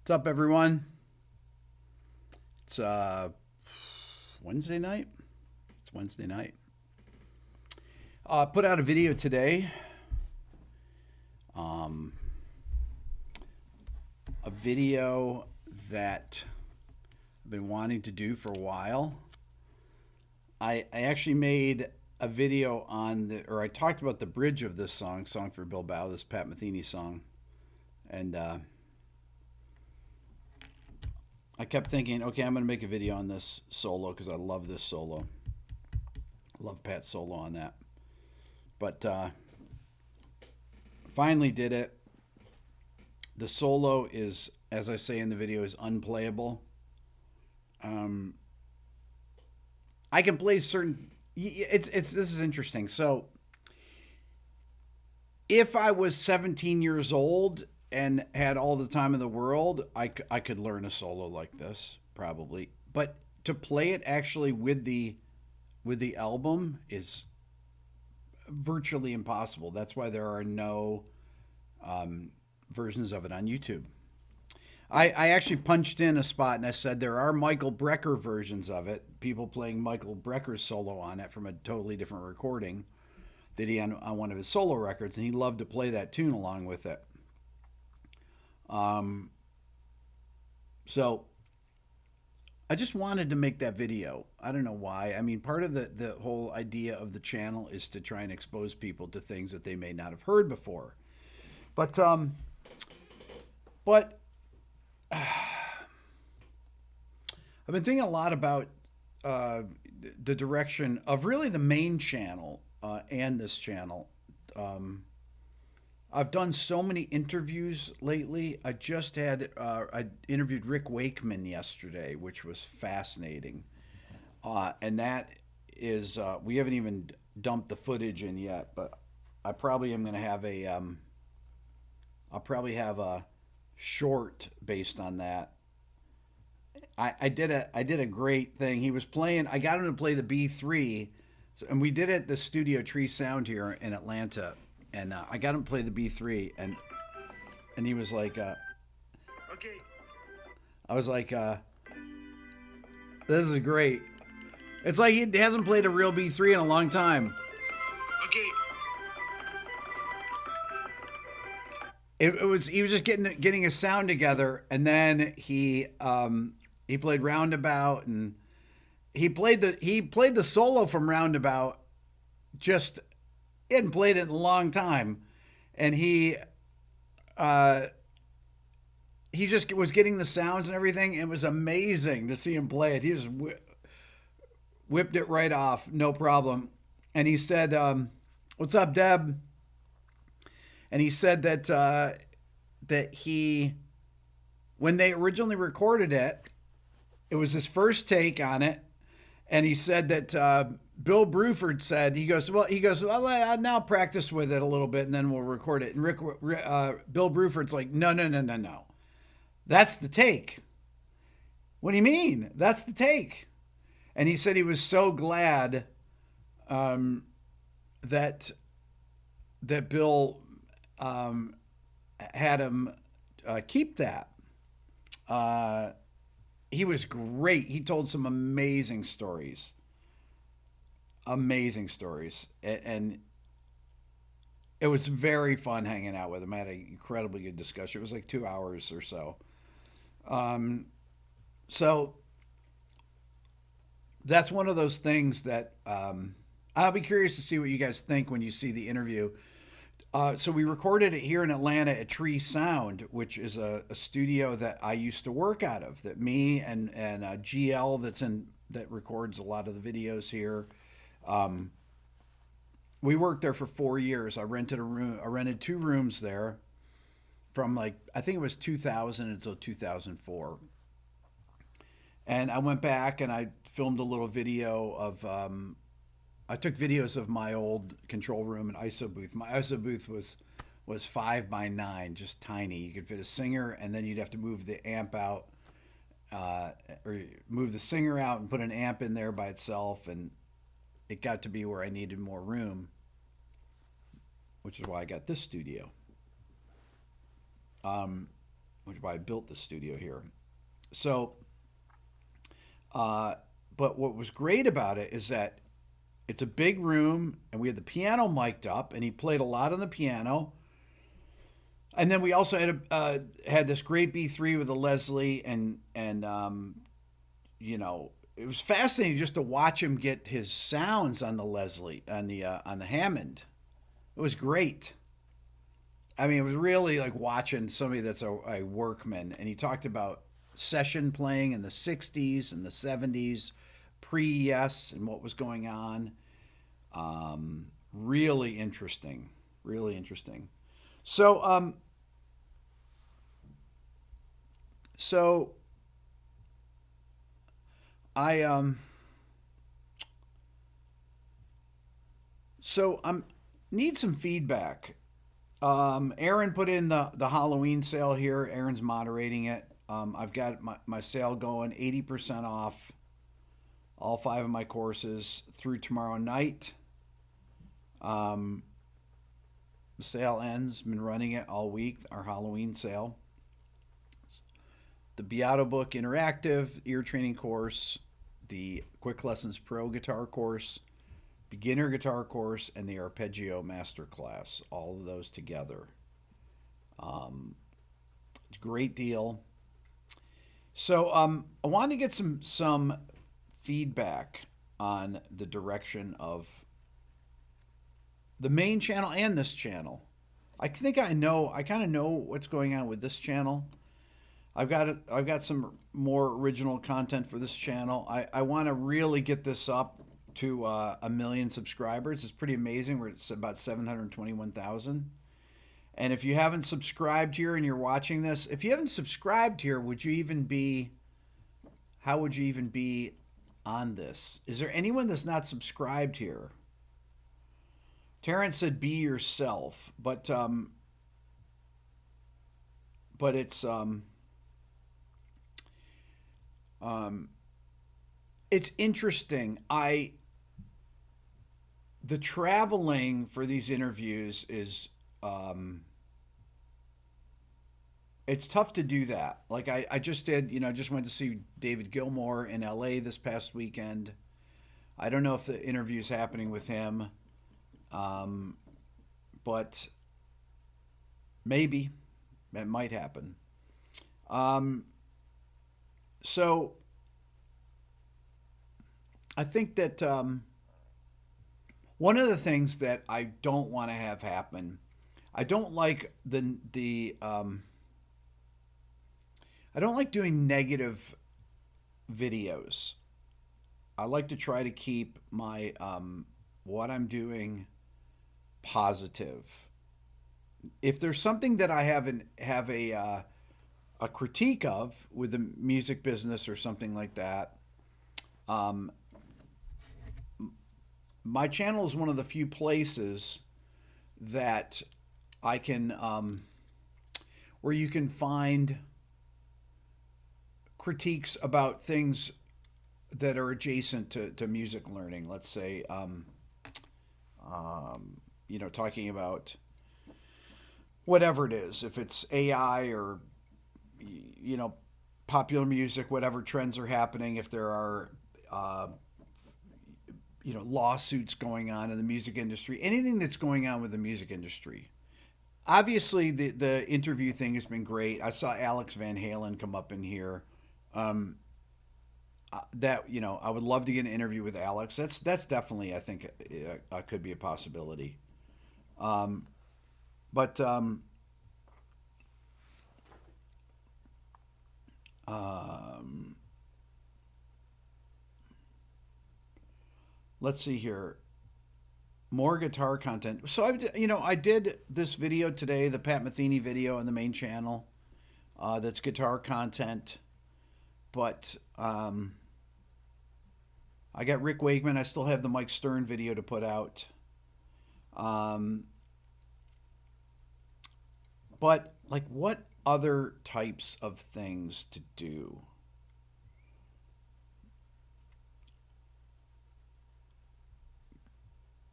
What's up, everyone? It's Wednesday night. It's Wednesday night. Put out a video today. Um, a video that I've been wanting to do for a while. I actually made a video or I talked about the bridge of this song for Bilbao, this Pat Metheny song, and I kept thinking, okay, I'm going to make a video on this solo because I love this solo. I love Pat's solo on that. But finally did it. The solo is, as I say in the video, is unplayable. I can play certain. This is interesting. So, if I was 17 years old and had all the time in the world, I could learn a solo like this probably. But to play it actually with the album is virtually impossible. That's why there are no versions of it on YouTube. I actually punched in a spot and I said there are Michael Brecker versions of it, people playing Michael Brecker's solo on it from a totally different recording that he on one of his solo records, and he loved to play that tune along with it. So I just wanted to make that video. I don't know why. I mean, part of the whole idea of the channel is to try and expose people to things that they may not have heard before. But I've been thinking a lot about the direction of really the main channel and this channel. I've done so many interviews lately. I interviewed Rick Wakeman yesterday, which was fascinating. And that is, we haven't even dumped the footage in yet, but I probably am going to have I'll probably have a short based on that. I did a great thing. He was playing. I got him to play the B3, and we did it at the Studio Tree Sound here in Atlanta. And I got him to play the B3, and he was like, "Okay." I was like, "This is great." It's like he hasn't played a real B3 in a long time. Okay. It was he was just getting his sound together, and then he played Roundabout, and he played the solo from Roundabout. Just he hadn't played it in a long time, and he just was getting the sounds and everything. It was amazing to see him play it. He just whipped it right off, no problem. And he said, "What's up, Deb?" And he said that he, when they originally recorded it, it was his first take on it, and he said that Bill Bruford said he goes, well, I'll now practice with it a little bit, and then we'll record it. And Bill Bruford's like, no, that's the take. What do you mean? That's the take. And he said he was so glad that Bill had him keep that. He was great. He told some amazing stories. Amazing stories. And it was very fun hanging out with him. I had an incredibly good discussion. It was like 2 hours or so. So that's one of those things that I'll be curious to see what you guys think when you see the interview. So we recorded it here in Atlanta at Tree Sound, which is a studio that I used to work out of. That me and GL that records a lot of the videos here. We worked there for 4 years. I rented a room. I rented 2 rooms there, from I think it was 2000 until 2004. And I went back and I filmed a little video of. I took videos of my old control room and ISO booth. My ISO booth was 5x9, just tiny. You could fit a singer, and then you'd have to move the amp out, or move the singer out and put an amp in there by itself. And it got to be where I needed more room, which is why I got this studio. which is why I built the studio here. So, uh, but what was great about it is that it's a big room, and we had the piano mic'd up, and he played a lot on the piano. And then we also had this great B3 with a Leslie, and you know, it was fascinating just to watch him get his sounds on the Leslie on the Hammond. It was great. I mean, it was really like watching somebody that's a workman. And he talked about session playing in the 60s and the 70s, pre Yes, and what was going on. Really interesting. Really interesting. So, so I so I'm need some feedback. Aaron put in the Halloween sale here. Aaron's moderating it. I've got my sale going 80% off all 5 of my courses through tomorrow night. Um, the sale ends. Been running it all week. Our Halloween sale. The Beato book interactive ear training course, the Quick Lessons Pro guitar course, beginner guitar course, and the arpeggio master class. All of those together. Great deal. So I wanted to get some feedback on the direction of the main channel and this channel. I think I know. I kind of know what's going on with this channel. I've got some more original content for this channel. I want to really get this up to 1 million subscribers. It's pretty amazing. We're at about 721,000. And if you haven't subscribed here and you're watching this, if you haven't subscribed here, would you even be? How would you even be on this? Is there anyone that's not subscribed here? Terrence said, "Be yourself," but um, it's interesting. The traveling for these interviews is it's tough to do that. Like I just did, I just went to see David Gilmour in LA this past weekend. I don't know if the interview's happening with him, um, but maybe it might happen. Um, so I think that one of the things that I don't want to have happen, I don't like I don't like doing negative videos. I like to try to keep my what I'm doing positive. If there's something that I have a critique of with the music business or something like that, um, my channel is one of the few places that I can where you can find critiques about things that are adjacent to music learning. Let's say, talking about whatever it is, if it's AI or you know popular music, whatever trends are happening, if there are lawsuits going on in the music industry, anything that's going on with the music industry. Obviously, the interview thing has been great. I saw Alex Van Halen come up in here. Um, that I would love to get an interview with Alex. That's definitely, I think, could be a possibility. Um, but um, let's see here. More guitar content. So I did this video today, the Pat Metheny video on the main channel. That's guitar content, but I got Rick Wakeman. I still have the Mike Stern video to put out. Um, but like, what other types of things to do?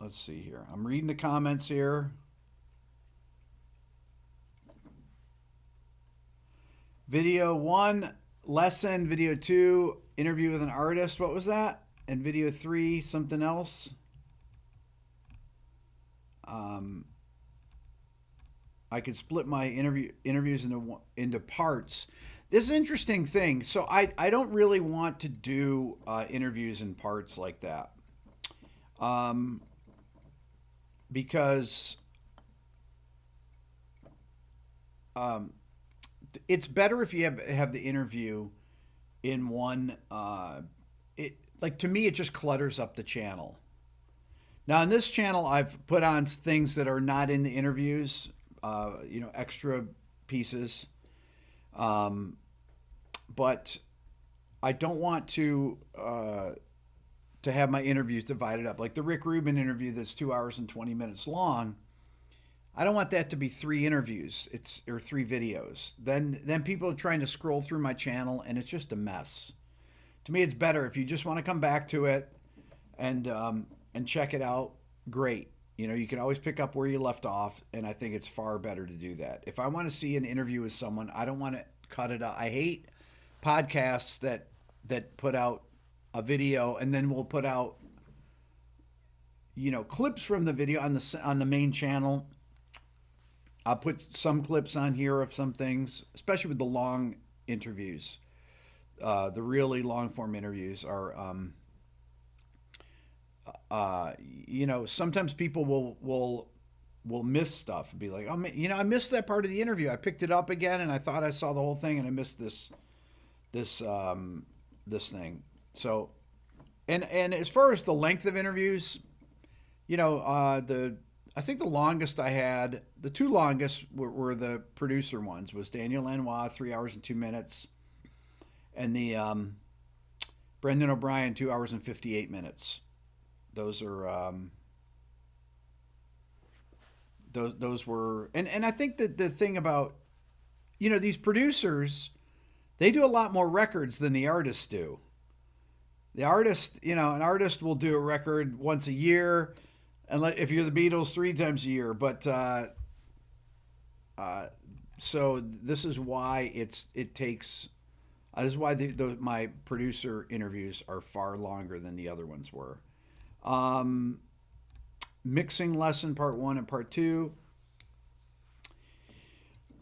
Let's see here. I'm reading the comments here. Video 1, lesson. Video 2, interview with an artist. What was that? And video 3, something else. Um, I could split my interviews into parts. This is an interesting thing. So I don't really want to do interviews in parts like that, um, because um, it's better if you have the interview in one. It like to me it just clutters up the channel. Now in this channel I've put on things that are not in the interviews, extra pieces. Um, but I don't want to have my interviews divided up. Like the Rick Rubin interview that's 2 hours and 20 minutes long. I don't want that to be three interviews. It's or three videos. Then people are trying to scroll through my channel and it's just a mess. To me, it's better if you just want to come back to it and check it out. Great. You can always pick up where you left off, and I think it's far better to do that. If I want to see an interview with someone, I don't want to cut it out. I hate podcasts that put out a video and then we'll put out clips from the video on the main channel. I'll put some clips on here of some things, especially with the long interviews. The really long form interviews are, sometimes people will miss stuff and be like, oh, I missed that part of the interview. I picked it up again and I thought I saw the whole thing and I missed this thing. So, and as far as the length of interviews, I think the longest I had, the two longest were the producer ones, was Daniel Lanois, 3 hours and 2 minutes, and the Brendan O'Brien, 2 hours and 58 minutes. Those are those were, and I think that the thing about these producers, they do a lot more records than the artists do. The artist, an artist will do a record once a year, and if you're the Beatles, 3 times a year. But so this is why it takes. This is why my producer interviews are far longer than the other ones were. Mixing lesson part 1 and part 2.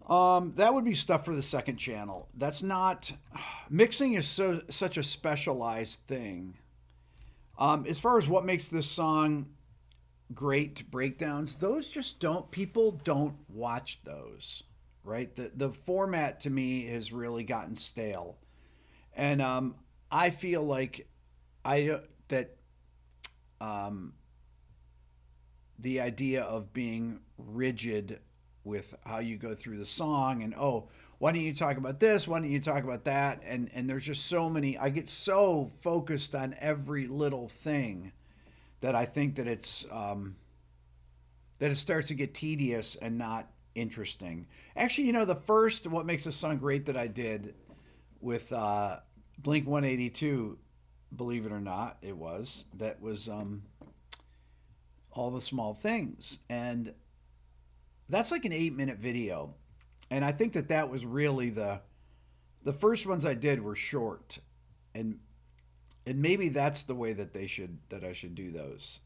That would be stuff for the second channel. That's not mixing is such a specialized thing. As far as what makes this song great breakdowns, those just people don't watch those, right? The format to me has really gotten stale, and I feel like that the idea of being rigid with how you go through the song and why don't you talk about this, why don't you talk about that, and there's just so many. I get so focused on every little thing that I think that it starts to get tedious and not interesting. Actually, the first What Makes a Song Great that I did with Blink 182, believe it or not, that was All the Small Things, and that's like an 8-minute video, and I think that was really the first ones I did were short, and maybe that's the way that I should do those.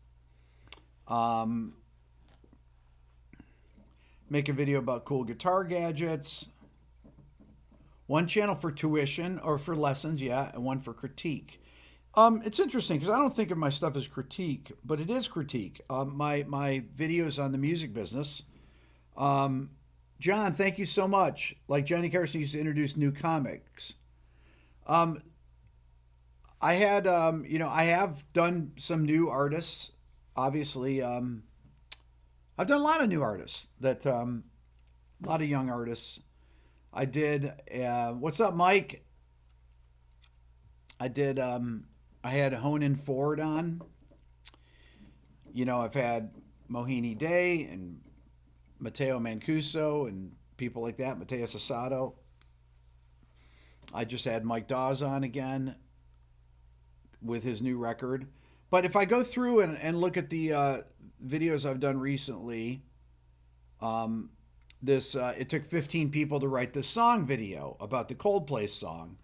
Make a video about cool guitar gadgets. One channel for tuition or for lessons, yeah, and one for critique. It's interesting because I don't think of my stuff as critique, but it is critique. My videos on the music business. John, thank you so much. Like Johnny Carson used to introduce new comics. I had, I have done some new artists. Obviously, I've done a lot of new artists a lot of young artists. I did. What's up, Mike? I did. I had Honan Ford on. I've had Mohini Day and Matteo Mancuso and people like that, Matteo Sasato. I just had Mike Dawes on again with his new record. But if I go through and look at the videos I've done recently, this it took 15 people to write this song video about the Coldplay song.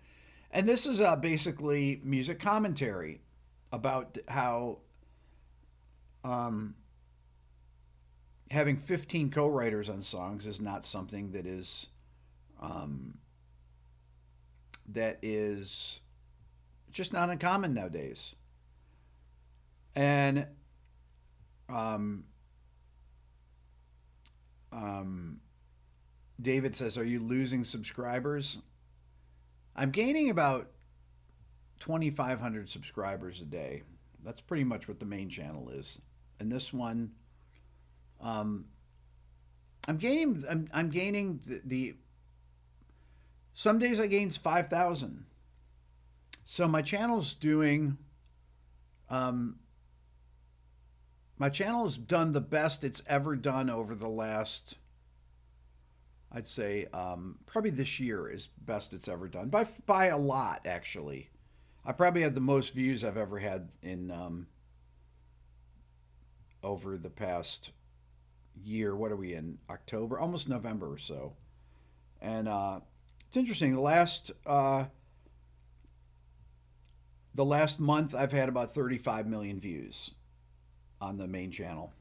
And this is basically music commentary about how um, having 15 co-writers on songs is not something um, that is just not uncommon nowadays. And um, um, David says, "Are you losing subscribers?" I'm gaining about 2,500 subscribers a day. That's pretty much what the main channel is. And this one, um, I'm gaining the some days I gain 5,000. So um, my channel's done the best it's ever done over the last, I'd say, probably this year is best it's ever done by a lot actually. I probably had the most views I've ever had in over the past year. What are we in? October, almost November or so. And it's interesting. The last month I've had about 35 million views on the main channel,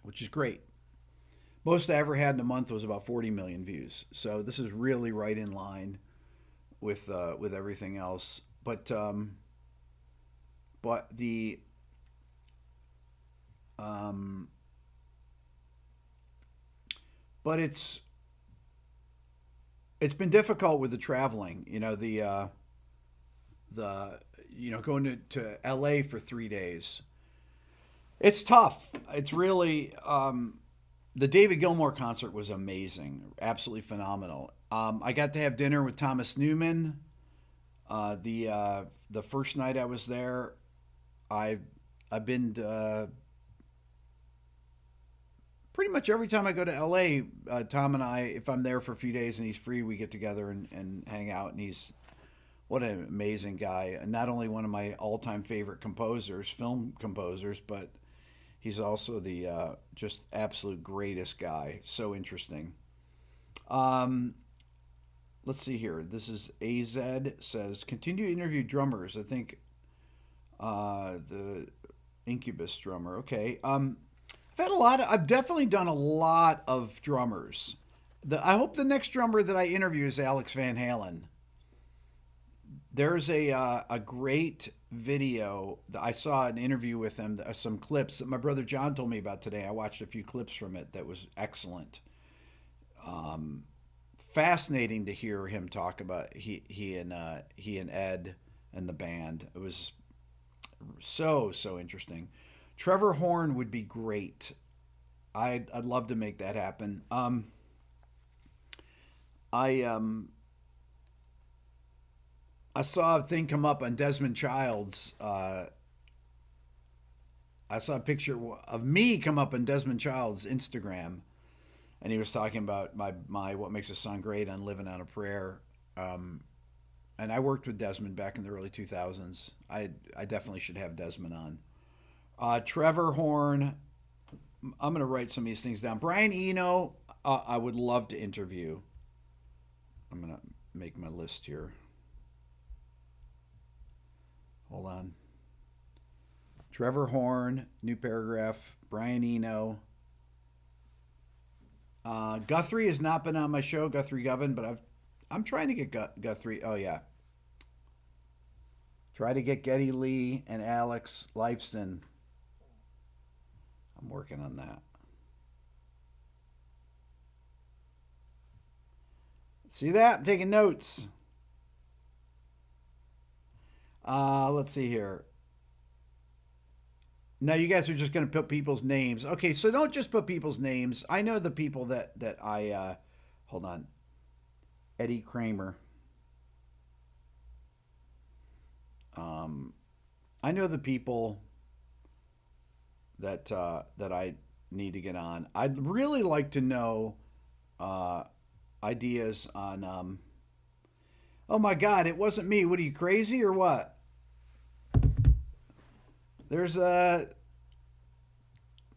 which is great. Most I ever had in a month was about 40 million views. So this is really right in line with everything else. But the um, but it's been difficult with the traveling. The going to LA for 3 days. It's tough. It's really the David Gilmour concert was amazing, absolutely phenomenal. I got to have dinner with Thomas Newman. The first night I was there, I I've been pretty much every time I go to LA. Tom and I, if I'm there for a few days and he's free, we get together and hang out. And he's what an amazing guy, and not only one of my all-time favorite composers, film composers, but he's also the just absolute greatest guy. So interesting. Um, let's see here. This is AZ says continue to interview drummers. I think the Incubus drummer. Okay. I've had a lot. I've definitely done a lot of drummers. I hope the next drummer that I interview is Alex Van Halen. There's a great video that I saw an interview with him. Some clips that my brother John told me about today. I watched a few clips from it. That was excellent. Um, Fascinating to hear him talk about he and Ed and the band. It was so interesting. Trevor Horn would be great. I'd love to make that happen. I I saw a thing come up on Desmond Child's. I saw a picture of me come up on Desmond Child's Instagram, and he was talking about my what makes a song great on "Living on a Prayer." Um, and I worked with Desmond back in the early 2000s. I definitely should have Desmond on. Trevor Horn. I'm going to write some of these things down. Brian Eno. I would love to interview. I'm going to make my list here. Hold on. Trevor Horn, new paragraph. Brian Eno. Guthrie has not been on my show, Guthrie Govan, but I'm trying to get Guthrie. Oh yeah, try to get Geddy Lee and Alex Lifeson. I'm working on that. See that? I'm taking notes. Let's see here. Now you guys are just going to put people's names. Okay, so don't just put people's names. I know the people that I hold on. Eddie Kramer. Um, I know the people that I need to get on. I'd really like to know uh, ideas on. Oh my God! It wasn't me. What are you crazy or what? There's a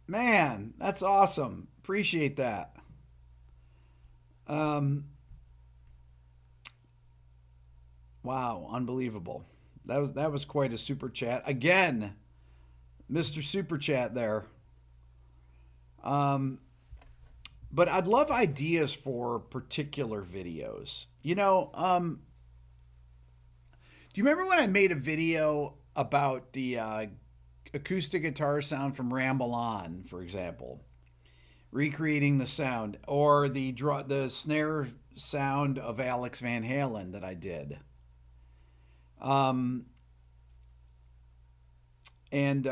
man. That's awesome. Appreciate that. Um, wow, unbelievable. That was quite a super chat again, Mister Super Chat there. Um, but I'd love ideas for particular videos. Do you remember when I made a video about the acoustic guitar sound from Ramble On, for example, recreating the sound, or the snare sound of Alex Van Halen that I did, um, and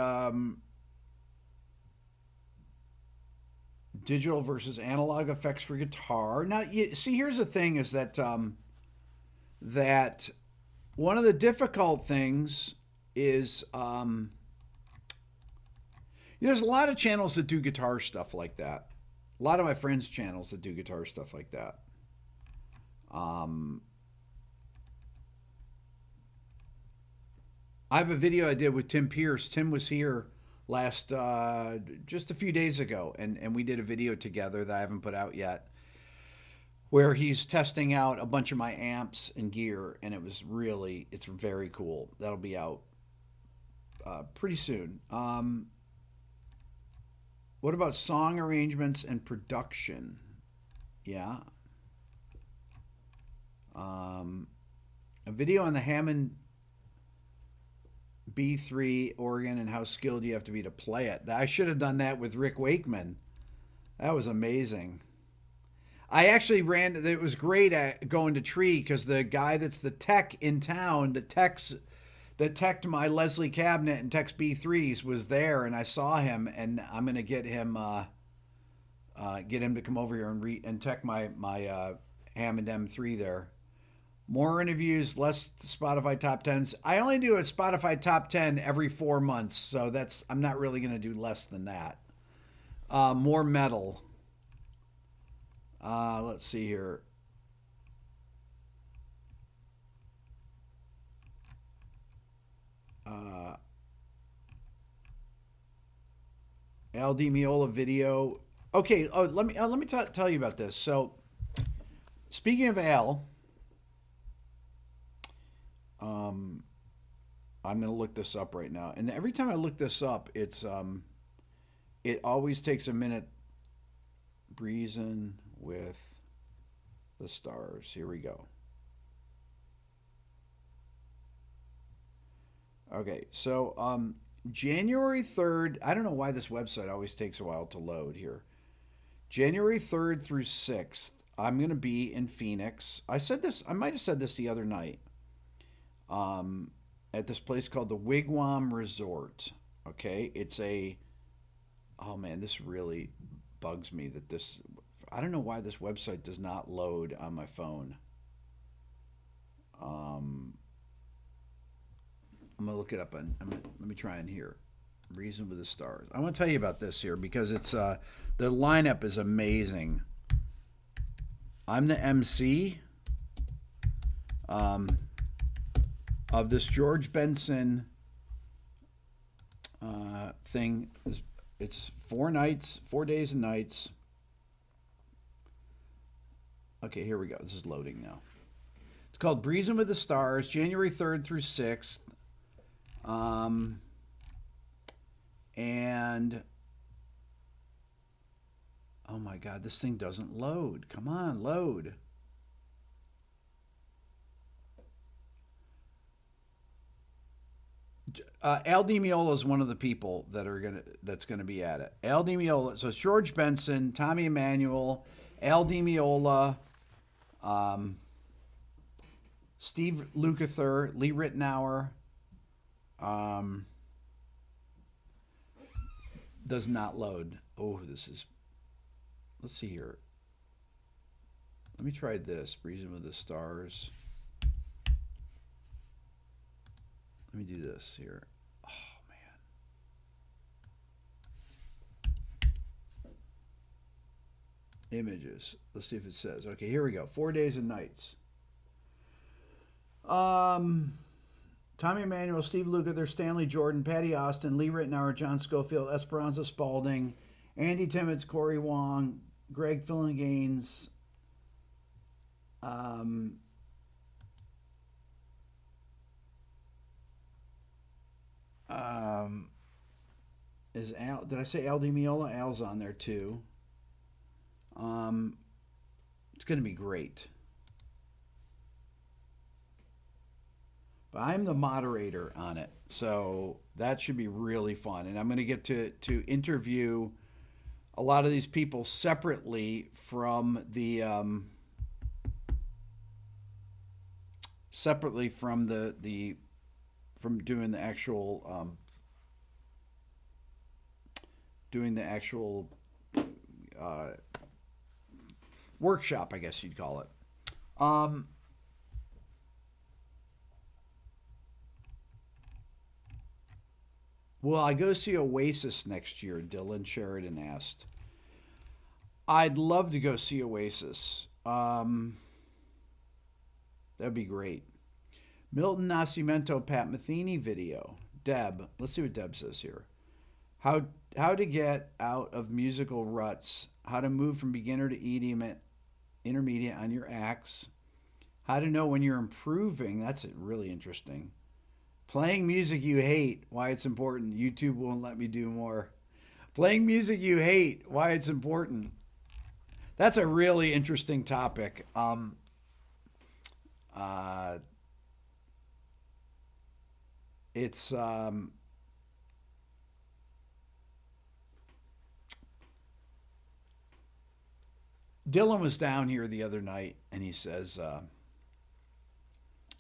digital versus analog effects for guitar. Now, you see, here's the thing: is that one of the difficult things is there's a lot of channels that do guitar stuff like that. A lot of my friends' channels that do guitar stuff like that. Um, I have a video I did with Tim Pierce. Tim was here last just a few days ago, and we did a video together that I haven't put out yet, where he's testing out a bunch of my amps and gear, and it's very cool. That'll be out pretty soon. What about song arrangements and production? Yeah. Um, a video on the Hammond B3 organ and how skilled you have to be to play it. I should have done that with Rick Wakeman. That was amazing. I actually it was great at going to Tree because the guy that's the tech in town that teched my Leslie cabinet and Tex B3s was there, and I saw him, and I'm gonna get him to come over here and tech my Hammond M3 there. More interviews, less Spotify top tens. I only do a Spotify top 10 every 4 months, so I'm not really gonna do less than that. More metal. Let's see here. Uh, Al Di Meola video. Okay, let me tell you about this. So, speaking of Al, um, I'm gonna look this up right now. And every time I look this up, it always takes a minute. Breezing with the stars. Here we go. Okay, so January 3rd, I don't know why this website always takes a while to load here. January 3rd through 6th, I'm going to be in Phoenix. I might have said this the other night, at this place called the Wigwam Resort. Okay, oh man, this really bugs me I don't know why this website does not load on my phone. Um, I'm gonna look it up let me try and hear. Reason with the Stars. I want to tell you about this here because it's the lineup is amazing. I'm the MC of this George Benson thing. It's 4 nights, 4 days and nights. Okay, here we go. This is loading now. It's called Breezing with the Stars, January 3rd through 6th. And oh my God, this thing doesn't load. Come on, load. Al Di Meola is one of the people that's gonna be at it. Al Di Meola. So it's George Benson, Tommy Emmanuel, Al Di Meola, um, Steve Lukather, Lee Ritenour. Um, does not load. Oh, let's see here. Let me try this. Breezing with the Stars. Let me do this here. Oh, man. Images. Let's see if it says. Okay, here we go. 4 days and nights. Tommy Emmanuel, Steve Lukather, Stanley Jordan, Patty Austin, Lee Ritenour, John Schofield, Esperanza Spalding, Andy Timmons, Corey Wong, Greg Phillinganes, Um, um, is Al? Did I say Al Di Meola? Al's on there too. Um, it's going to be great. But I'm the moderator on it, so that should be really fun. And I'm going to get to interview a lot of these people separately from the from doing the actual uh, workshop, I guess you'd call it. Um, will I go see Oasis next year? Dylan Sheridan asked. I'd love to go see Oasis. That'd be great. Milton Nascimento, Pat Metheny video. Deb, let's see what Deb says here. How how to get out of musical ruts. How to move from beginner to intermediate on your acts. How to know when you're improving. That's really interesting. Playing music you hate. Why it's important. YouTube won't let me do more. Playing music you hate. Why it's important. That's a really interesting topic. Uh, it's Dylan was down here the other night, and he says,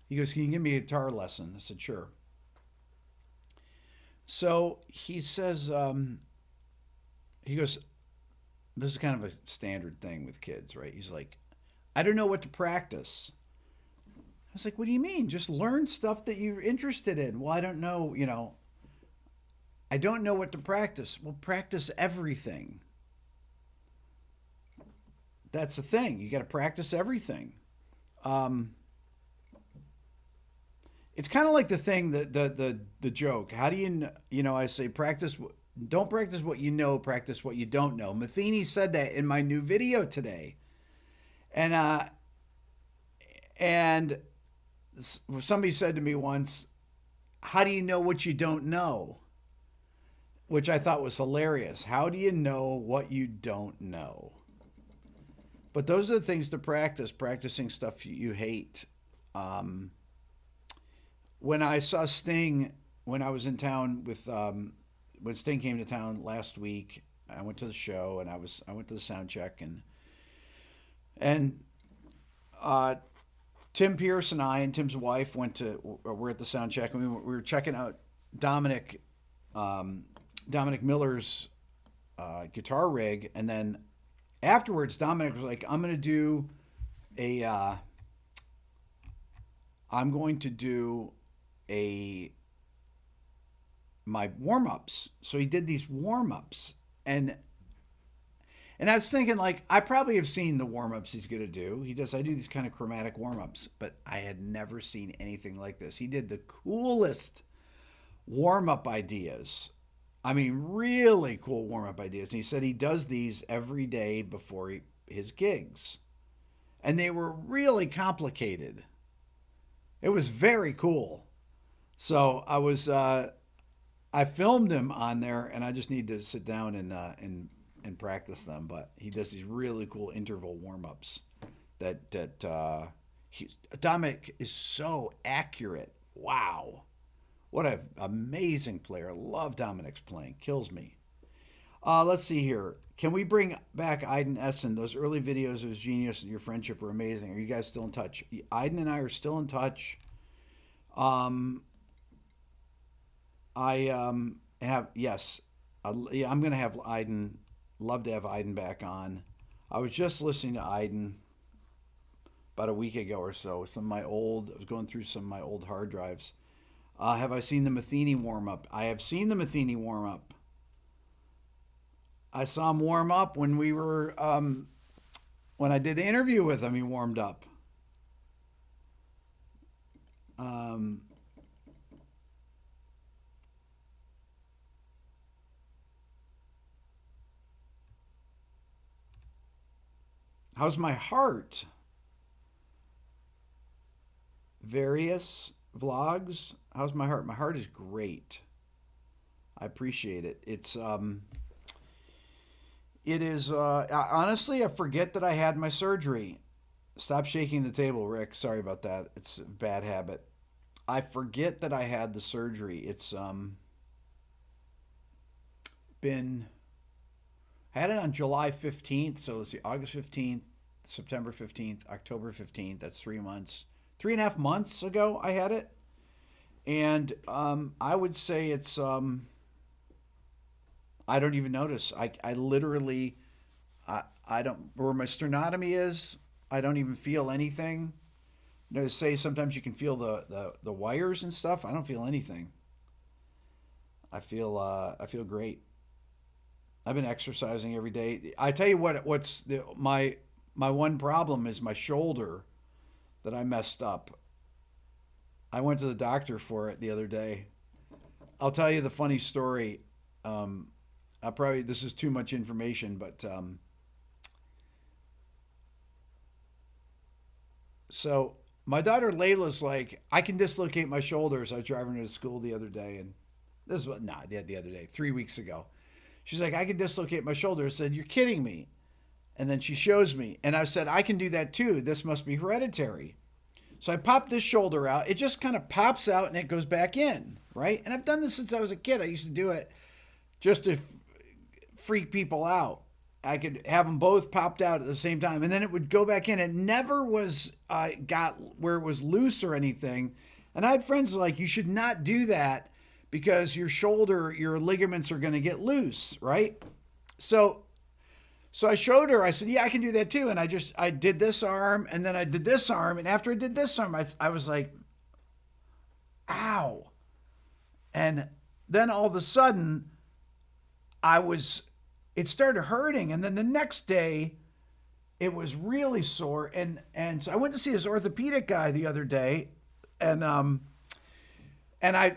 he goes, "Can you give me a guitar lesson?" I said, "Sure." So he says, he goes, "This is kind of a standard thing with kids, right?" He's like, "I don't know what to practice." I was like, "What do you mean? Just learn stuff that you're interested in." Well, I don't know, I don't know what to practice. Well, practice everything. That's the thing. You got to practice everything. Um, it's kind of like the thing the joke. How do I say practice. Don't practice what you know. Practice what you don't know. Metheny said that in my new video today, and and somebody said to me once, "How do you know what you don't know?" Which I thought was hilarious. How do you know what you don't know? But those are the things to practice. Practicing stuff you hate. Um, when I saw Sting when I was in town when Sting came to town last week, I went to the show and I went to the sound check and uh, Tim Pierce and I and Tim's wife were at the sound check and we were checking out Dominic um, Dominic Miller's guitar rig, and then afterwards Dominic was like, a I'm going to do a my warm ups. So he did these warm ups, and I was thinking like I probably have seen the warm ups he's gonna do. I do these kind of chromatic warm ups, but I had never seen anything like this. He did the coolest warm up ideas. I mean, really cool warm up ideas. And he said he does these every day before his gigs, and they were really complicated. It was very cool. So I filmed him on there, and I just need to sit down and practice them. But he does these really cool interval warm ups that Dominic is so accurate. Wow, what an amazing player! I love Dominic's playing, kills me. Let's see here. Can we bring back Aiden Essen? Those early videos of his genius and your friendship were amazing. Are you guys still in touch? Aiden and I are still in touch. Um, I have yes, yeah. I'm gonna have Aiden. Love to have Aiden back on. I was just listening to Aiden about a week ago or so. I was going through some of my old hard drives. Have I seen the Metheny warm up? I have seen the Metheny warm up. I saw him warm up when I did the interview with him. He warmed up. Um, how's my heart? various vlogs. How's my heart? My heart is great. I appreciate it. It is honestly, I forget that I had my surgery. Stop shaking the table, Rick. Sorry about that. It's a bad habit. I forget that I had the surgery. It's been I had it on July 15th, so let's see, August 15th, September 15th, October 15th. That's 3 months. 3.5 months ago, I had it. And I would say I don't even notice. I literally, I don't, where my sternotomy is, I don't even feel anything. You know, they say sometimes you can feel the wires and stuff. I don't feel anything. I feel great. I've been exercising every day. I tell you my one problem is my shoulder that I messed up. I went to the doctor for it the other day. I'll tell you the funny story. Um, I probably this is too much information, but so my daughter Layla's like, I can dislocate my shoulders. I was driving her to school the other day, and this was not the other day, 3 weeks ago. She's like, I can dislocate my shoulder. I said, you're kidding me. And then she shows me, and I said, I can do that too. This must be hereditary. So I pop this shoulder out. It just kind of pops out and it goes back in, right? And I've done this since I was a kid. I used to do it just to freak people out. I could have them both popped out at the same time, and then it would go back in. It never was got where it was loose or anything. And I had friends like, you should not do that because your shoulder, your ligaments are going to get loose, right? So so I showed her. I said, "Yeah, I can do that too." And I did this arm, and then I did this arm, and after I did this arm, I was like, "Ow!" And then all of a sudden, I was it started hurting, and then the next day, it was really sore, and so I went to see this orthopedic guy the other day, and and I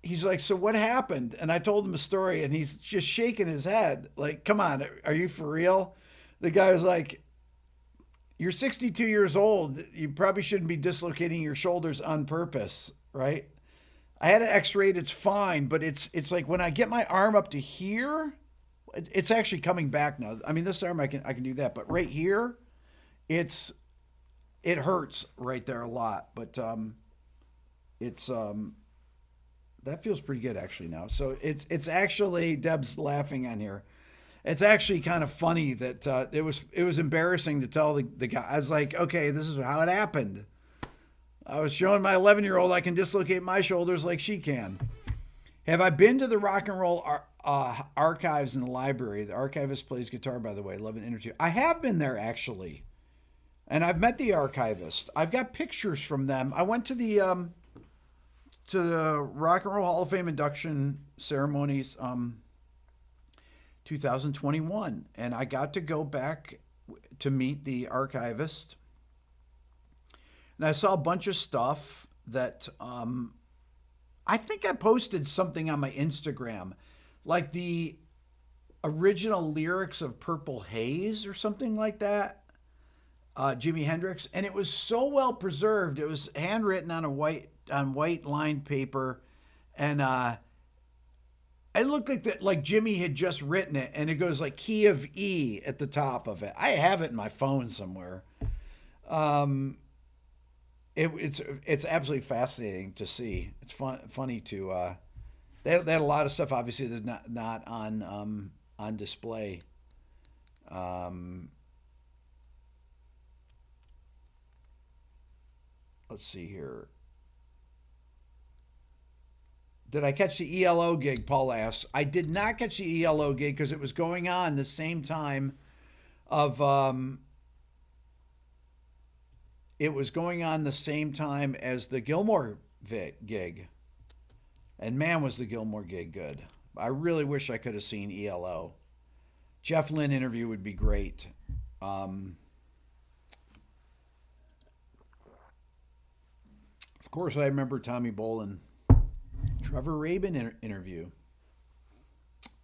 he's like, so what happened? And I told him a story, and he's just shaking his head, like, come on, are you for real? The guy was like, you're 62 years old. You probably shouldn't be dislocating your shoulders on purpose, right? I had it x-rayed. It's fine, but it's like when I get my arm up to here, it's actually coming back now. I mean, this arm I can do that, but right here, it's it hurts right there a lot. But it's that feels pretty good actually now. So it's actually Deb's laughing on here. It's actually kind of funny that it was embarrassing to tell the guy. I was like, okay, this is how it happened. I was showing my 11-year-old I can dislocate my shoulders like she can. Have I been to the Rock and Roll archives in the library? The archivist plays guitar, by the way. Love an interview. I have been there actually, and I've met the archivist. I've got pictures from them. I went to the Rock and Roll Hall of Fame induction ceremonies 2021, and I got to go back to meet the archivist, and I saw a bunch of stuff that I think I posted something on my Instagram, like the original lyrics of Purple Haze or something like that. Jimi Hendrix, and it was so well preserved. It was handwritten on white lined paper, and it looked like that like Jimmy had just written it, and it goes like key of E at the top of it. I have it in my phone somewhere. Um, it's absolutely fascinating to see. It's funny to they had a lot of stuff obviously that's not on display. Um, let's see here. Did I catch the ELO gig? Paul asks. I did not catch the ELO gig because it was going on the same time of it was going on the same time as the Gilmore gig. And man, was the Gilmore gig good. I really wish I could have seen ELO. Jeff Lynne interview would be great. Um, of course, I remember Tommy Bolin. Trevor Rabin interview.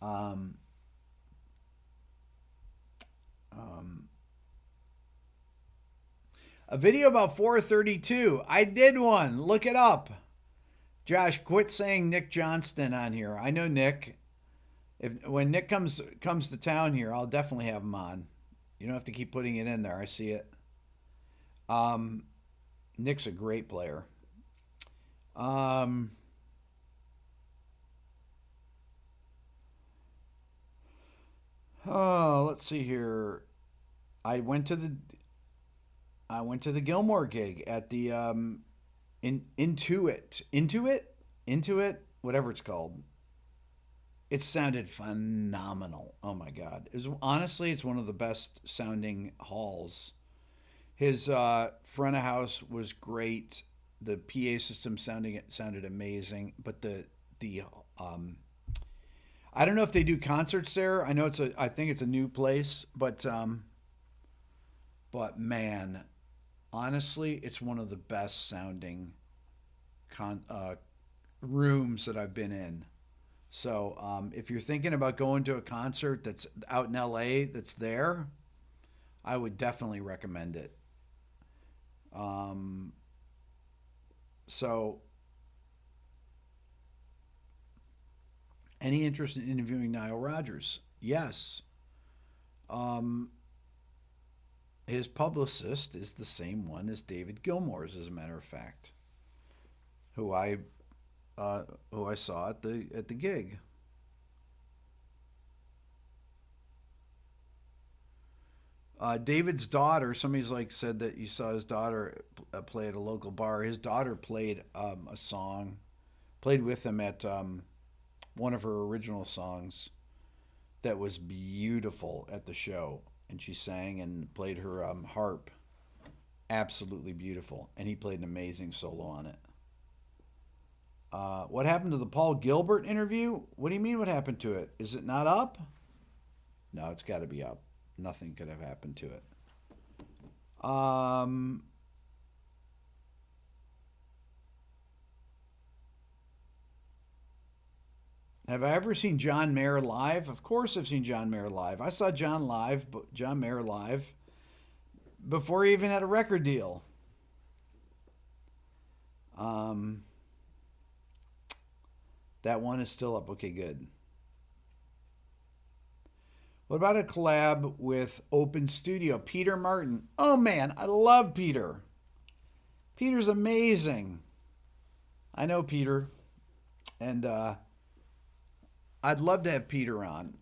Um, um, A video about 432. I did one. Look it up. Josh, quit saying Nick Johnston on here. I know Nick. If when Nick comes to town here, I'll definitely have him on. You don't have to keep putting it in there. I see it. Um, Nick's a great player. Um, oh, let's see here. I went to the I went to the Gilmore gig at the Intuit, whatever it's called. It sounded phenomenal. Oh my god! It was honestly, it's one of the best sounding halls. His front of house was great. The PA system sounded amazing, but the um, I don't know if they do concerts there. I think it's a new place, but man, honestly, it's one of the best sounding con rooms that I've been in. So if you're thinking about going to a concert that's out in LA that's there, I would definitely recommend it. Um, so, any interest in interviewing Nile Rodgers? Yes. Um, his publicist is the same one as David Gilmour's, as a matter of fact, who I who I saw at the gig. David's daughter. Somebody's like said that you saw his daughter play at a local bar. His daughter played a song, played with him at one of her original songs that was beautiful at the show, and she sang and played her harp. Absolutely beautiful, and he played an amazing solo on it. What happened to the Paul Gilbert interview? What do you mean? What happened to it? Is it not up? No, it's got to be up. Nothing could have happened to it. Um, have I ever seen John Mayer live? Of course, I've seen John Mayer live. I saw John Mayer live before he even had a record deal. Um, that one is still up. Okay, good. What about a collab with Open Studio? Peter Martin. Oh man, I love Peter. Peter's amazing. I know Peter, and I'd love to have Peter on.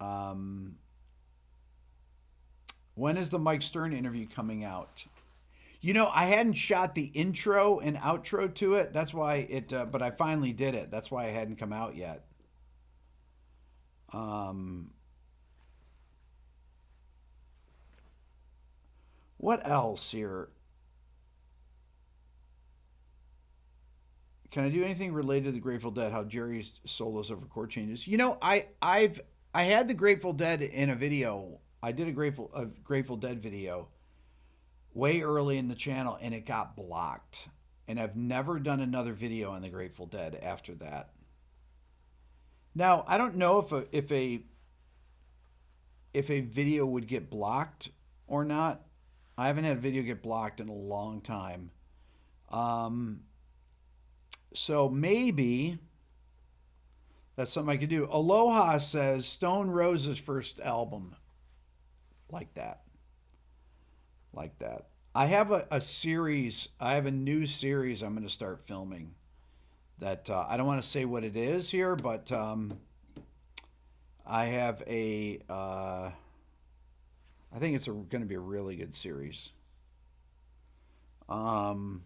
Um, when is the Mike Stern interview coming out? I hadn't shot the intro and outro to it. That's why but I finally did it. That's why it hadn't come out yet. Um, what else here? Can I do anything related to the Grateful Dead? How Jerry's solos over chord changes? I had the Grateful Dead in a video. I did a Grateful Dead video way early in the channel, and it got blocked. And I've never done another video on the Grateful Dead after that. Now I don't know if a video would get blocked or not. I haven't had a video get blocked in a long time. Um, so maybe that's something I could do. Aloha says Stone Rose's first album, like that, like that. I have a series. I have a new series I'm going to start filming. That I don't want to say what it is here, but I have I think it's going to be a really good series. Um,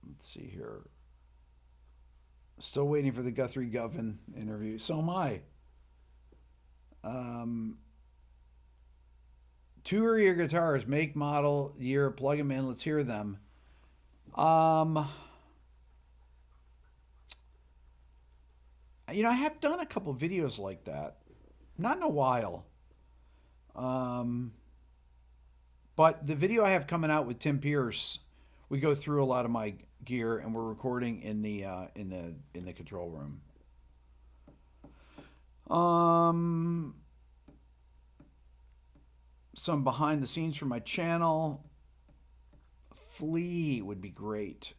let's see here. Still waiting for the Guthrie Govan interview. So am I. Um, Tour your guitars, make, model, year, plug them in. Let's hear them. Um, I have done a couple videos like that. Not in a while. Um, but the video I have coming out with Tim Pierce, we go through a lot of gear, and we're recording in the control room. Some behind the scenes from my channel. Flea would be great.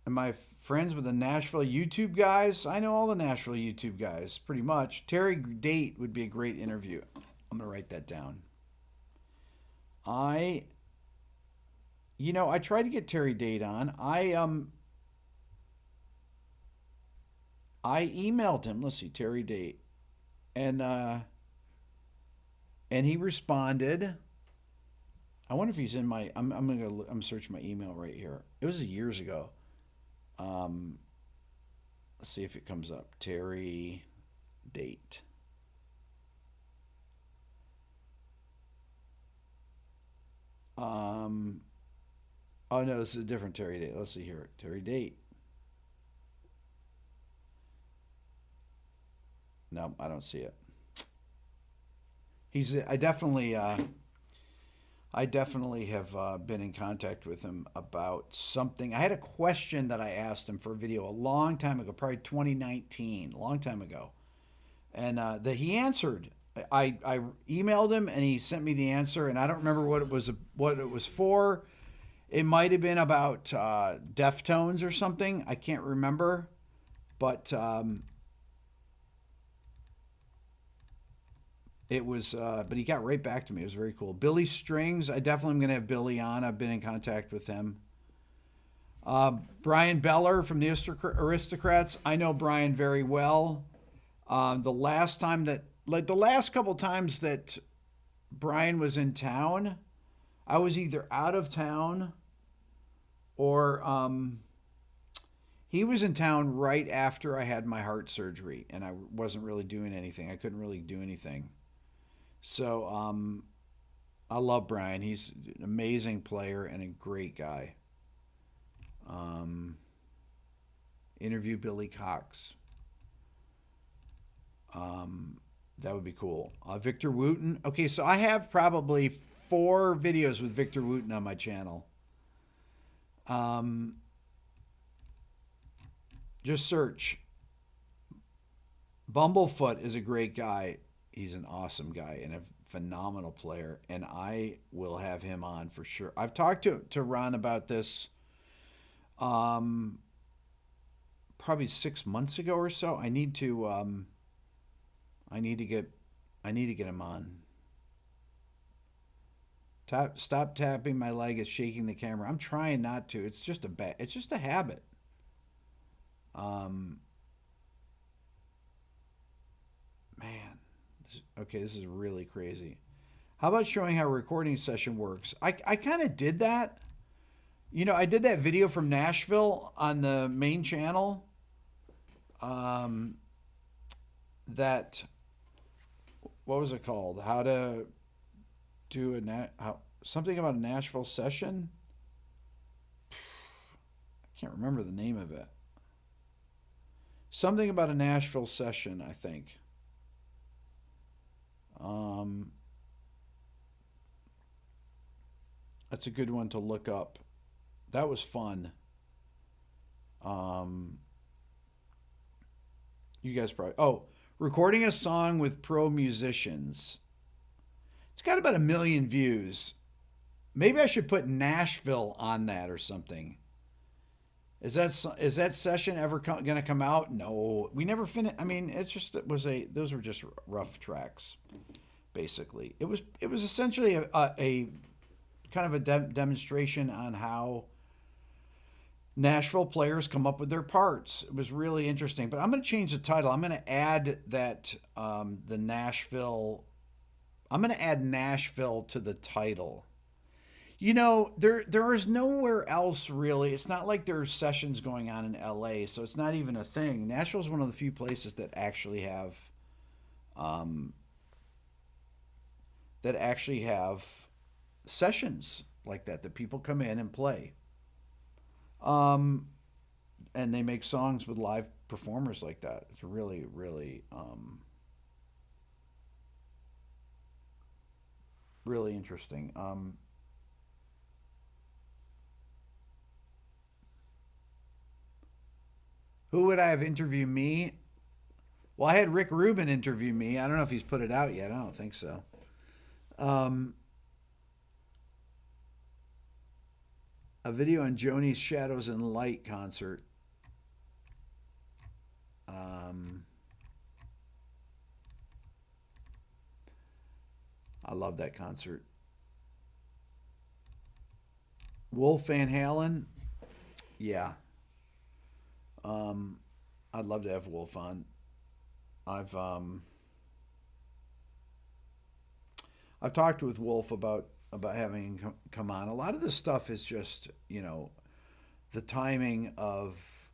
Am I friends with the Nashville YouTube guys? I know all the Nashville YouTube guys, pretty much. Terry Date would be a great interview. I'm going to write that down. I tried to get Terry Date on. I emailed him. Let's see, Terry Date. And he responded. I wonder if he's in my. I'm searching my email right here. It was years ago. Let's see if it comes up. Terry Date. Oh no, this is a different Terry Date. Let's see here. Terry Date. No, I don't see it. I definitely have been in contact with him about something. I had a question that I asked him for a video a long time ago, probably 2019, a long time ago, and that he answered. I emailed him and he sent me the answer, and I don't remember what it was for. It might have been about Deftones or something. I can't remember, but it was. But he got right back to me. It was very cool. Billy Strings. I definitely am going to have Billy on. I've been in contact with him. Brian Beller from the Aristocrats. I know Brian very well. The last couple times that Brian was in town, I was either out of town or he was in town right after I had my heart surgery, and I wasn't really doing anything. I couldn't really do anything. So I love Brian. He's an amazing player and a great guy. Interview Billy Cox. That would be cool. Victor Wooten. Okay, so I have probably 4 videos with Victor Wooten on my channel. Just search. Bumblefoot is a great guy. He's an awesome guy and a phenomenal player, and I will have him on for sure. I've talked to Ron about this probably 6 months ago or so. I need to get him on. Stop tapping my leg. It's shaking the camera. I'm trying not to. It's just a habit. Man, this is really crazy. How about showing how a recording session works? I kind of did that. I did that video from Nashville on the main channel. That, what was it called? How to do something about a Nashville session? I can't remember the name of it. Something about a Nashville session, I think. That's a good one to look up. That was fun. You guys probably. Recording a song with pro musicians. It's got about 1 million views. Maybe I should put Nashville on that or something. Is that session ever going to come out? No, we never finished. I mean, those were just rough tracks, basically. It was essentially a kind of a demonstration on how Nashville players come up with their parts. It was really interesting. But I'm going to change the title. I'm going to add that the Nashville. I'm going to add Nashville to the title. There is nowhere else really. It's not like there's sessions going on in LA, so it's not even a thing. Nashville is one of the few places that actually have sessions like that people come in and play. And they make songs with live performers like that. It's really, really, really interesting. Who would I have interviewed me? Well, I had Rick Rubin interview me. I don't know if he's put it out yet. I don't think so. Um, a video on Joni's Shadows and Light concert. Um, I love that concert. Wolf Van Halen. Yeah. Um, I'd love to have Wolf on. I've um, I've talked with Wolf about having him come on. A lot of this stuff is just the timing of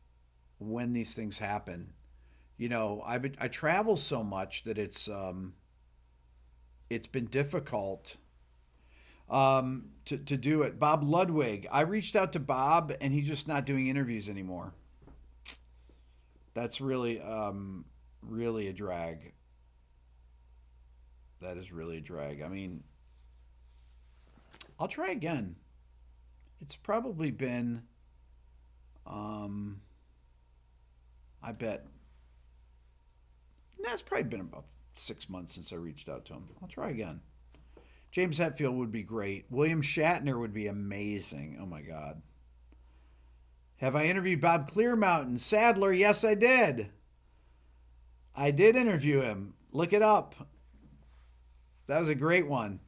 when these things happen. I travel so much that it's been difficult to do it. Bob Ludwig. I reached out to Bob, and he's just not doing interviews anymore. That's really a drag. That is really a drag. I mean, I'll try again. It's probably been, um, I bet, that's probably been about 6 months since I reached out to him. I'll try again. James Hetfield would be great. William Shatner would be amazing. Oh my God. Have I interviewed Bob Clearmountain? Sadler, yes, I did. I did interview him. Look it up. That was a great one.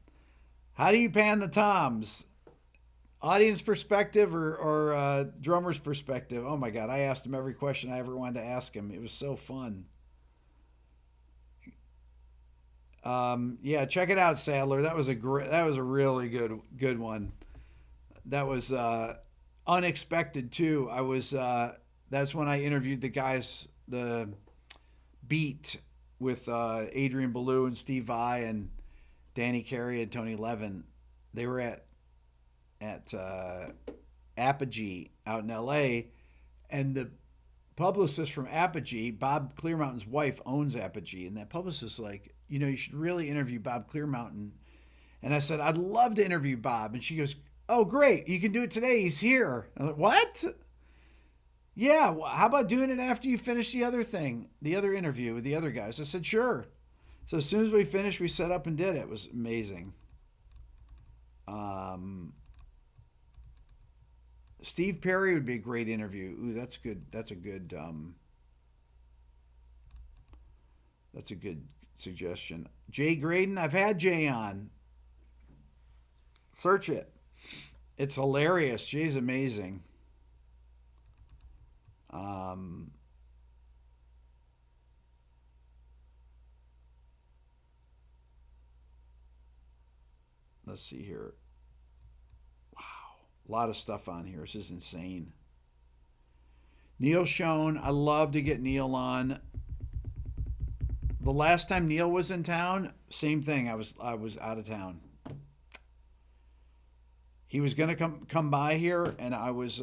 How do you pan the toms? Audience perspective or drummer's perspective? Oh my God, I asked him every question I ever wanted to ask him. It was so fun. Yeah, check it out, Sadler. That was a really good one. That was unexpected too. That's when I interviewed the guys, the Beat with Adrian Belew and Steve Vai and Danny Carey and Tony Levin. They were at Apogee out in L.A. and the publicist from Apogee, Bob Clearmountain's wife, owns Apogee, and that publicist was like, you should really interview Bob Clearmountain. And I said, I'd love to interview Bob. And she goes, oh, great. You can do it today. He's here. I'm like, what? Yeah. Well, how about doing it after you finish the other interview with the other guys? I said, sure. So as soon as we finished, we set up and did it. It was amazing. Steve Perry would be a great interview. Ooh, that's good. That's a good suggestion. Jay Graydon, I've had Jay on. Search it. It's hilarious. Jay's amazing. Let's see here. Wow. A lot of stuff on here. This is insane. Neil Schoen. I love to get Neil on. The last time Neil was in town, same thing. I was out of town. He was gonna come by here, and I was.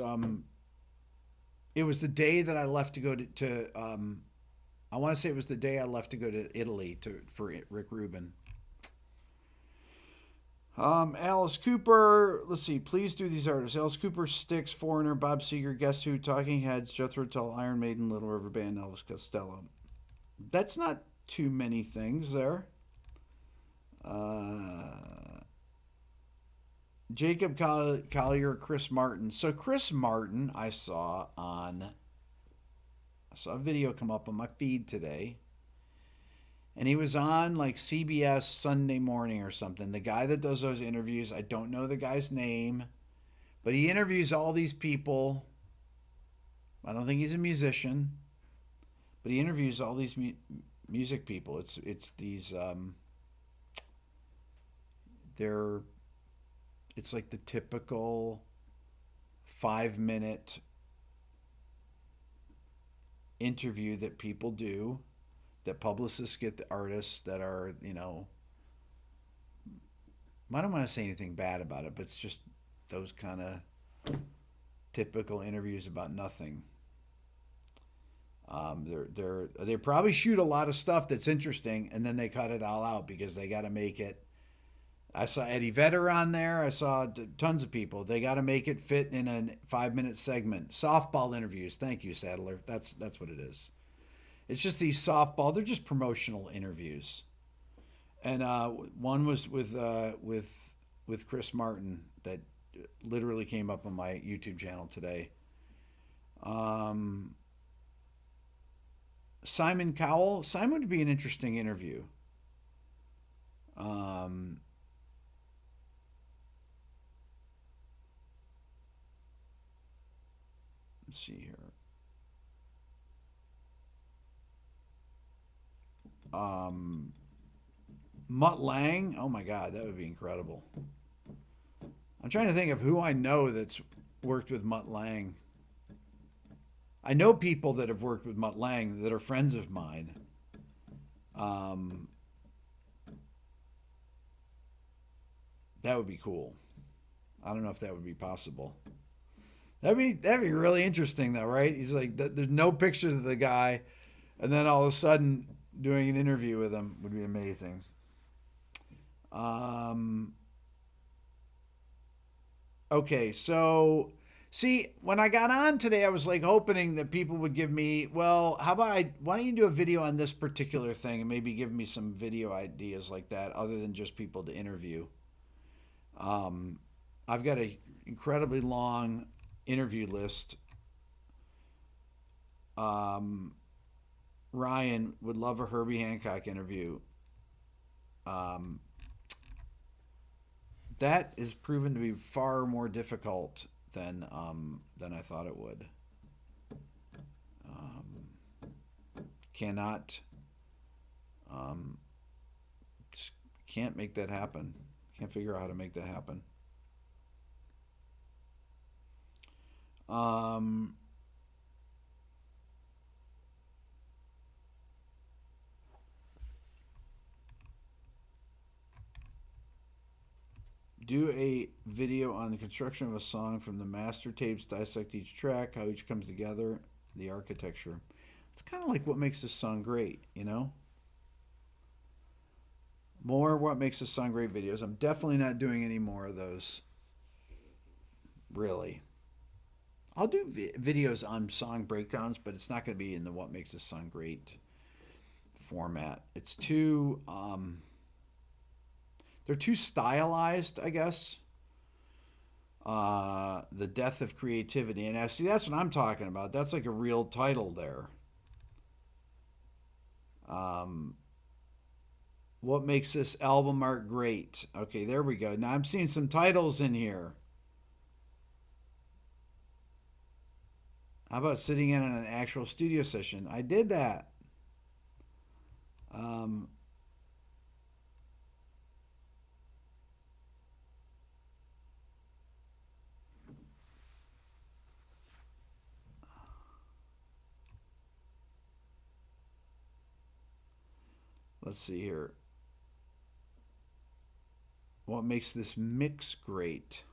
It was the day that I left to go to I want to say it was the day I left to go to Italy for Rick Rubin. Alice Cooper. Let's see. Please do these artists. Alice Cooper, Styx, Foreigner, Bob Seger, Guess Who, Talking Heads, Jethro Tull, Iron Maiden, Little River Band, Elvis Costello. That's not too many things there. Jacob Collier, Chris Martin. So Chris Martin, I saw a video come up on my feed today. And he was on like CBS Sunday Morning or something. The guy that does those interviews, I don't know the guy's name, but he interviews all these people. I don't think he's a musician, but he interviews all these music people. It's these it's like the typical 5-minute interview that people do, that publicists get the artists that are, I don't want to say anything bad about it, but it's just those kind of typical interviews about nothing. They probably shoot a lot of stuff that's interesting, and then they cut it all out because they got to make it I saw Eddie Vedder on there. I saw tons of people. They got to make it fit in a 5 minute segment. Softball interviews. Thank you, Sadler. That's what it is. It's just these softball. They're just promotional interviews. And one was with Chris Martin that literally came up on my YouTube channel today. Um, Simon Cowell. Simon would be an interesting interview. Um, let's see here. Um, Mutt Lang. Oh my God, that would be incredible. I'm trying to think of who I know that's worked with Mutt Lang. I know people that have worked with Mutt Lang that are friends of mine. Um, that would be cool. I don't know if that would be possible. That'd be really interesting though, right? He's like, there's no pictures of the guy, and then all of a sudden doing an interview with him would be amazing. Um, okay, so see, when I got on today, I was like hoping that people would give me, well, how about why don't you do a video on this particular thing and maybe give me some video ideas like that, other than just people to interview. Um, I've got a incredibly long interview list. Um, Ryan would love a Herbie Hancock interview. Um, that is proven to be far more difficult than I thought it would. Um, cannot um, can't make that happen. Can't figure out how to make that happen. Um, do a video on the construction of a song from the master tapes, dissect each track, how each comes together, the architecture. It's kind of like what makes this song great, you know? More what makes this song great videos. I'm definitely not doing any more of those, really. I'll do videos on song breakdowns, but it's not going to be in the what makes this song great format. It's too, they're too stylized, I guess. The death of creativity, and I see that's what I'm talking about. That's like a real title there. Um, what makes this album art great? Okay, there we go. Now I'm seeing some titles in here. How about sitting in on an actual studio session? I did that. Um, let's see here. What makes this mix great?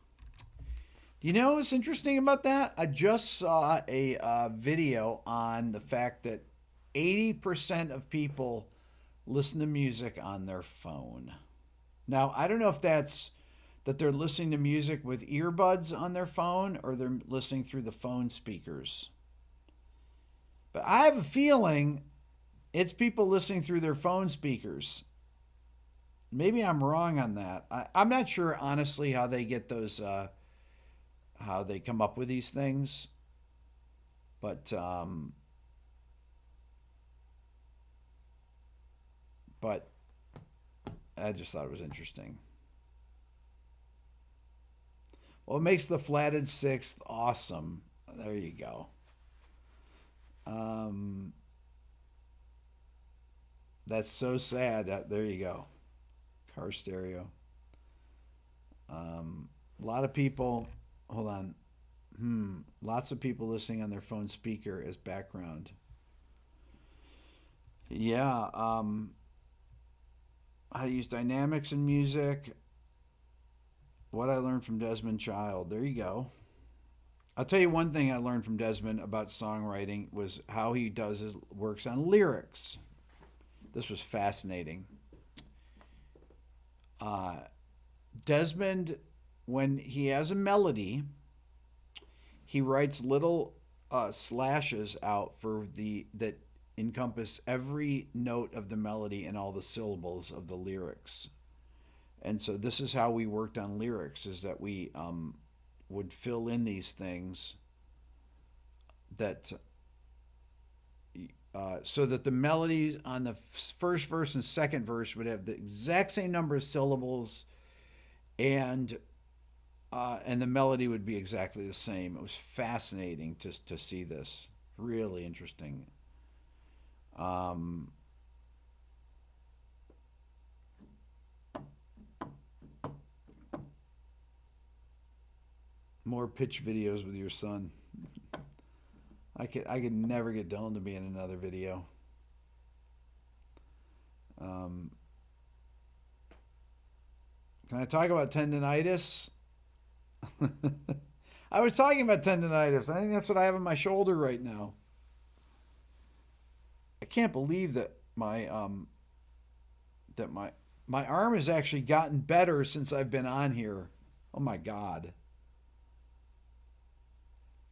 You know what's interesting about that? I just saw a video on the fact that 80% of people listen to music on their phone. Now, I don't know if that's that they're listening to music with earbuds on their phone or they're listening through the phone speakers. But I have a feeling it's people listening through their phone speakers. Maybe I'm wrong on that. I'm not sure, honestly, how they get those, how they come up with these things. But, but I just thought it was interesting. Well, it makes the flatted sixth awesome. There you go. Um, that's so sad. That there you go. Car stereo. A lot of people. Hold on. Lots of people listening on their phone speaker as background. Yeah. How to use dynamics in music. What I learned from Desmond Child. There you go. I'll tell you one thing I learned from Desmond about songwriting was how he does his works on lyrics. This was fascinating. Uh, Desmond, when he has a melody, he writes little slashes out for the that encompass every note of the melody and all the syllables of the lyrics. And so this is how we worked on lyrics: is that we would fill in these things that so that the melodies on the first verse and second verse would have the exact same number of syllables, and and the melody would be exactly the same. It was fascinating to see this. Really interesting. Um, More pitch videos with your son. I could never get Dylan to be in another video. Um, can I talk about tendonitis? I was talking about tendonitis. I think that's what I have on my shoulder right now. I can't believe that my arm has actually gotten better since I've been on here. Oh my god.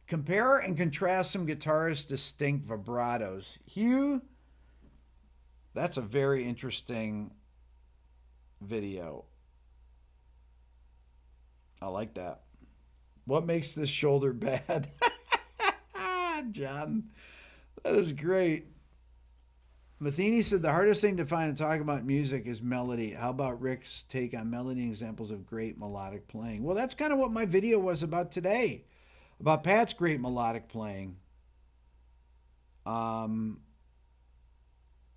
Compare and contrast some guitarists' distinct vibratos. Hugh, that's a very interesting video. I like that. What makes this shoulder bad? John, that is great. Metheny said the hardest thing to find and talk about music is melody. How about Rick's take on melody examples of great melodic playing? Well, that's kind of what my video was about today, about Pat's great melodic playing.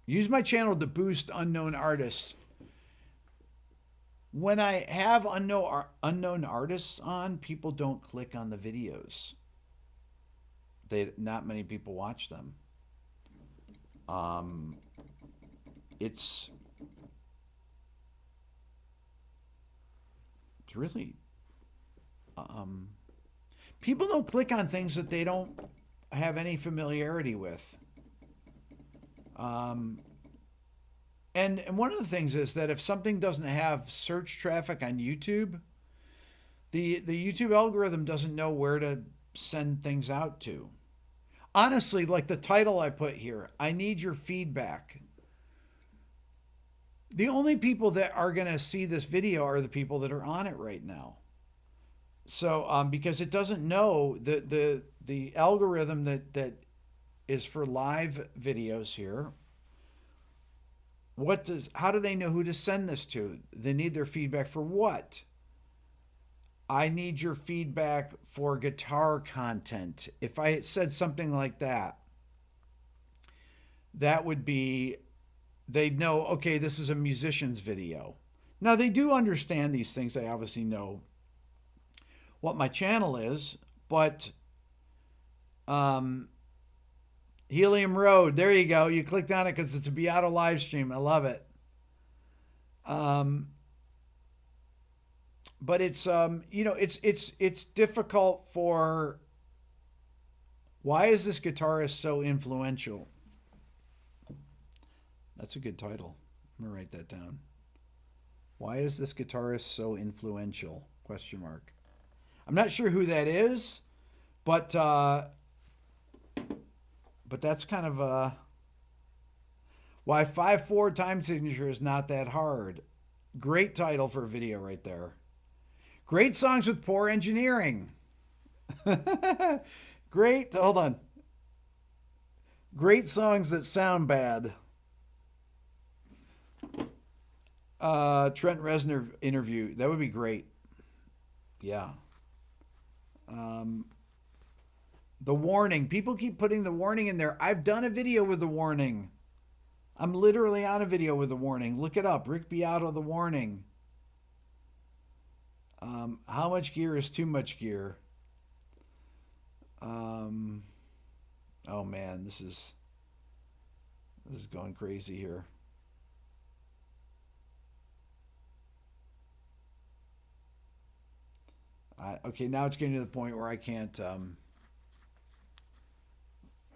Use my channel to boost unknown artists. When I have unknown artists on, people don't click on the videos. Not many people watch them. It's really people don't click on things that they don't have any familiarity with. And one of the things is that if something doesn't have search traffic on YouTube, the YouTube algorithm doesn't know where to send things out to. Honestly, like the title I put here, I need your feedback. The only people that are going to see this video are the people that are on it right now. So, because it doesn't know the algorithm that is for live videos here. How do they know who to send this to? They need their feedback for what? I need your feedback for guitar content. If I said something like that, that would be, they'd know, okay, this is a musician's video. Now, they do understand these things. They obviously know what my channel is, but Helium Road, there you go. You clicked on it because it's a Beato live stream. I love it. But it's it's difficult for, why is this guitarist so influential? That's a good title. I'm gonna write that down. Why is this guitarist so influential? Question mark. I'm not sure who that is, but that's kind of why 5/4 time signature is not that hard. Great title for a video right there. Great songs with poor engineering. Great, hold on. Great songs that sound bad. Trent Reznor interview. That would be great. Yeah. The warning. People keep putting the warning in there. I've done a video with the warning. I'm literally on a video with the warning. Look it up. Rick Beato, the warning. How much gear is too much gear? Oh man, this is going crazy here. Okay, now it's getting to the point where I can't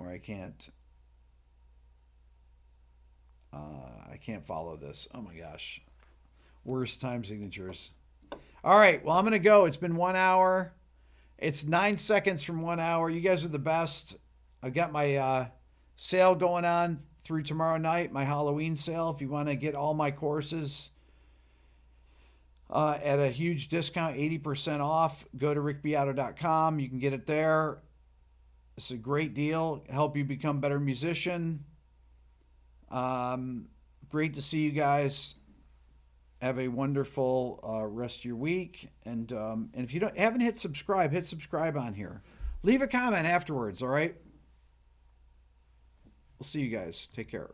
I can't follow this. Oh my gosh. Worst time signatures. All right. Well, I'm going to go. It's been 1 hour. It's 9 seconds from 1 hour. You guys are the best. I've got my sale going on through tomorrow night, my Halloween sale. If you want to get all my courses at a huge discount, 80% off, go to rickbeato.com. You can get it there. It's a great deal. Help you become a better musician. Great to see you guys. Have a wonderful rest of your week. And if you haven't hit subscribe on here. Leave a comment afterwards, all right? We'll see you guys. Take care.